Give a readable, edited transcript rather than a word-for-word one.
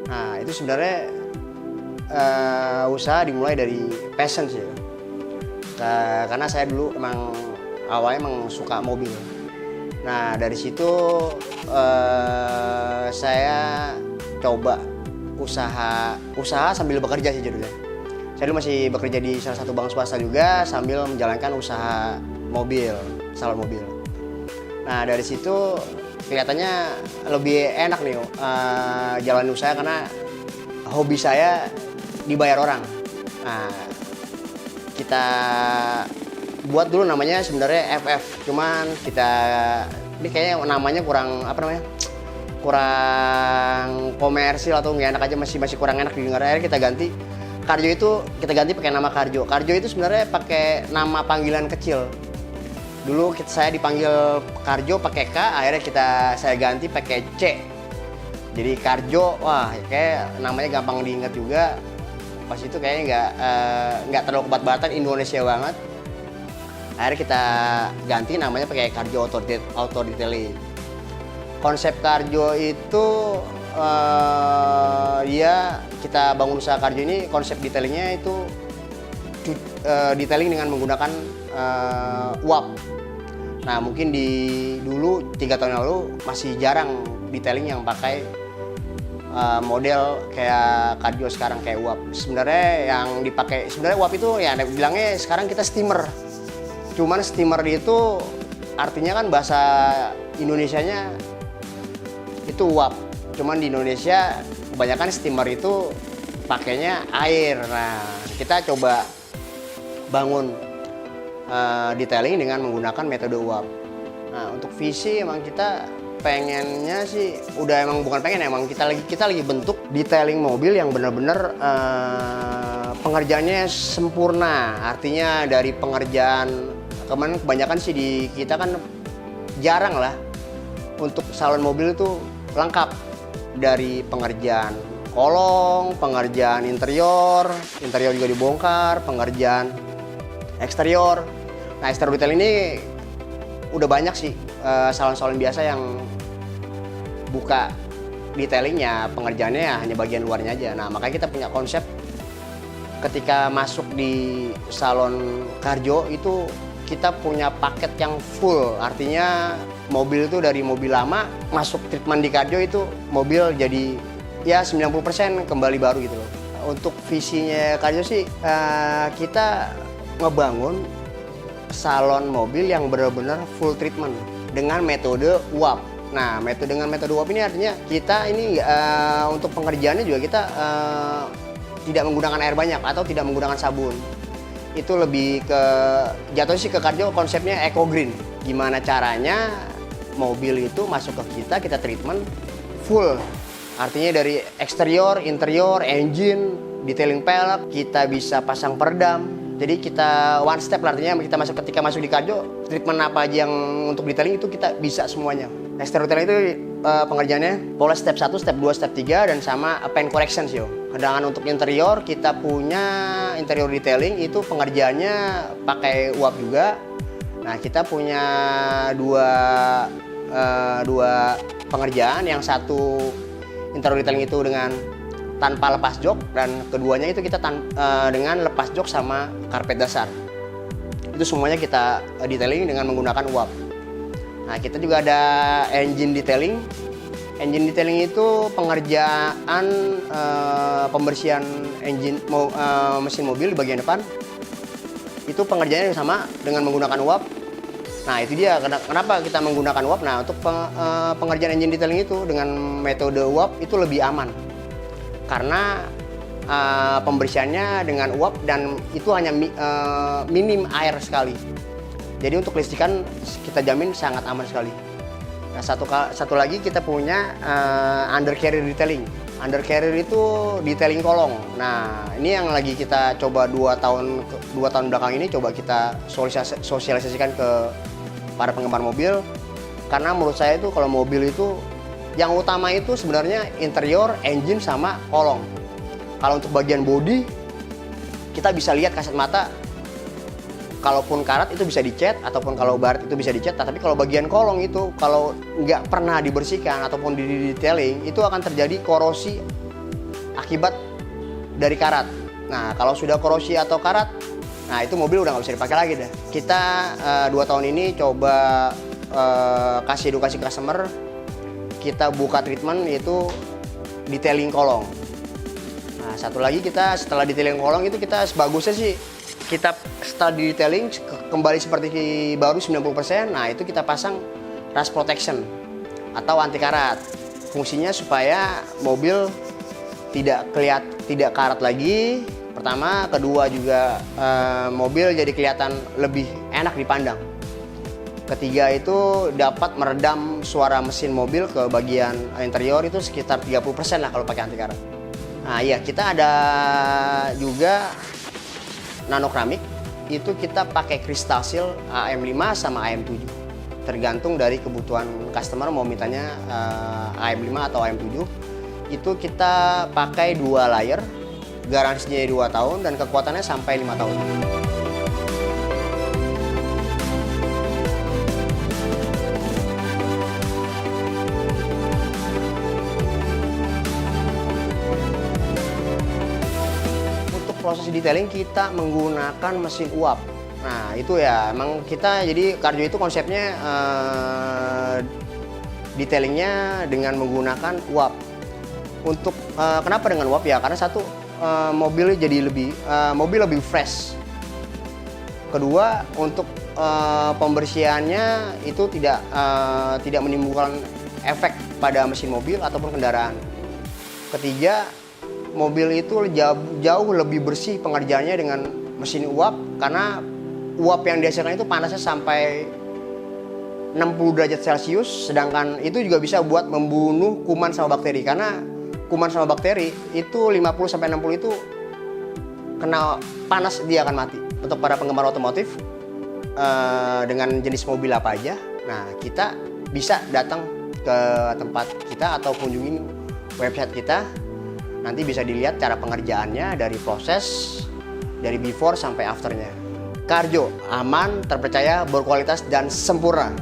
Nah itu sebenarnya usaha dimulai dari passion sih. Karena saya dulu emang awalnya emang suka mobil. Nah dari situ saya coba usaha sambil bekerja sih judulnya. Saya dulu masih bekerja di salah satu bank swasta juga sambil menjalankan usaha mobil, salon mobil. Nah dari situ kelihatannya lebih enak nih jalan usaha karena hobi saya dibayar orang. Nah kita buat dulu namanya sebenarnya FF, cuman kita ini kayaknya namanya kurang kurang komersil atau nggak enak aja, masih kurang enak didengar. Akhirnya kita ganti Karjo, itu kita ganti pakai nama Karjo. Karjo itu sebenarnya pakai nama panggilan kecil. Dulu saya dipanggil Karjo pakai K, akhirnya saya ganti pakai C. Jadi Karjo, wah kayak namanya gampang diingat juga. Pas itu kayaknya nggak terlalu kebat-batan, Indonesia banget. Akhirnya kita ganti namanya pakai Karjo Auto Detailing. Konsep Karjo itu kita bangun usaha Karjo ini, konsep detailingnya itu detailing dengan menggunakan uap. Nah mungkin dulu 3 tahun lalu masih jarang detailing yang pakai model kayak Karjo sekarang, kayak uap. Sebenarnya yang dipakai uap itu ya bilangnya sekarang kita steamer. Cuman steamer itu artinya kan bahasa Indonesianya itu uap. Cuman di Indonesia kebanyakan steamer itu pakainya air. Nah kita coba bangun detailing dengan menggunakan metode uap. Nah untuk visi emang kita pengennya sih bukan pengen, emang kita lagi bentuk detailing mobil yang benar-benar pengerjaannya sempurna. Artinya dari pengerjaan kebanyakan sih di kita kan jarang lah untuk salon mobil itu lengkap, dari pengerjaan kolong, pengerjaan interior juga dibongkar, pengerjaan eksterior. Nah exterior detail ini udah banyak sih salon-salon biasa yang buka detailingnya, pengerjaannya ya hanya bagian luarnya aja. Nah makanya kita punya konsep ketika masuk di salon Karjo itu kita punya paket yang full. Artinya mobil itu dari mobil lama masuk treatment di Karjo itu mobil jadi ya 90% kembali baru gitu loh. Untuk visinya Karjo sih kita ngebangun salon mobil yang benar-benar full treatment dengan metode uap. Nah, dengan metode uap ini artinya kita ini untuk pengerjaannya juga kita tidak menggunakan air banyak atau tidak menggunakan sabun. Itu lebih ke jatuhnya sih ke Karjo konsepnya eco green. Gimana caranya mobil itu masuk ke kita treatment full. Artinya dari eksterior, interior, engine, detailing pelek, kita bisa pasang peredam. Jadi kita one step lah, artinya ketika masuk di Karjo, treatment apa aja yang untuk detailing itu kita bisa semuanya. Exterior detailing itu pengerjaannya pola step 1, step 2, step 3 dan sama paint correction sih. Sedangkan untuk interior kita punya interior detailing itu pengerjaannya pakai uap juga. Nah kita punya dua pengerjaan, yang satu interior detailing itu dengan tanpa lepas jok, dan keduanya itu kita dengan lepas jok sama karpet dasar. Itu semuanya kita detailing dengan menggunakan uap. Nah kita juga ada engine detailing. Engine detailing itu pengerjaan pembersihan mesin mobil di bagian depan. Itu pengerjaannya sama dengan menggunakan uap. Nah itu dia kenapa kita menggunakan uap. Nah untuk pengerjaan engine detailing itu dengan metode uap itu lebih aman. Karena pembersihannya dengan uap dan itu hanya minim air sekali. Jadi untuk listrikan kita jamin sangat aman sekali. Nah satu lagi kita punya undercarrier detailing. Undercarrier itu detailing kolong. Nah ini yang lagi kita coba 2 tahun belakang ini coba kita sosialisasikan ke para penggemar mobil. Karena menurut saya itu kalau mobil itu yang utama itu sebenarnya interior, engine, sama kolong. Kalau untuk bagian bodi, kita bisa lihat kasat mata. Kalaupun karat itu bisa dicat, ataupun kalau baret itu bisa dicat. Tapi kalau bagian kolong itu, kalau nggak pernah dibersihkan ataupun di detailing, itu akan terjadi korosi akibat dari karat. Nah, kalau sudah korosi atau karat, nah itu mobil udah nggak bisa dipakai lagi dah. Kita 2 tahun ini coba kasih edukasi customer, kita buka treatment yaitu detailing kolong. Nah, satu lagi kita setelah detailing kolong itu kita sebagusnya sih kita setelah detailing kembali seperti baru 90%. Nah, itu kita pasang rust protection atau anti karat. Fungsinya supaya mobil tidak karat lagi. Pertama, kedua juga mobil jadi kelihatan lebih enak dipandang. Ketiga itu dapat meredam suara mesin mobil ke bagian interior itu sekitar 30% lah kalau pakai anti karat. Nah iya, kita ada juga nano keramik, itu kita pakai kristal seal AM5 sama AM7. Tergantung dari kebutuhan customer mau mintanya AM5 atau AM7. Itu kita pakai 2 layer, garansinya 2 tahun dan kekuatannya sampai 5 tahun. Untuk proses detailing kita menggunakan mesin uap. Nah itu ya emang kita jadi Carjo itu konsepnya detailingnya dengan menggunakan uap. Untuk kenapa dengan uap ya? Karena satu, mobil jadi mobil lebih fresh. Kedua, untuk pembersihannya itu tidak menimbulkan efek pada mesin mobil ataupun kendaraan. Ketiga, mobil itu jauh lebih bersih pengerjaannya dengan mesin uap karena uap yang dihasilkan itu panasnya sampai 60 derajat Celcius, sedangkan itu juga bisa buat membunuh kuman sama bakteri karena kuman sama bakteri itu 50-60 itu kena panas dia akan mati. Untuk para penggemar otomotif dengan jenis mobil apa aja, nah kita bisa datang ke tempat kita atau kunjungin website kita. Nanti bisa dilihat cara pengerjaannya dari proses dari before sampai afternya. Carjo aman, terpercaya, berkualitas dan sempurna.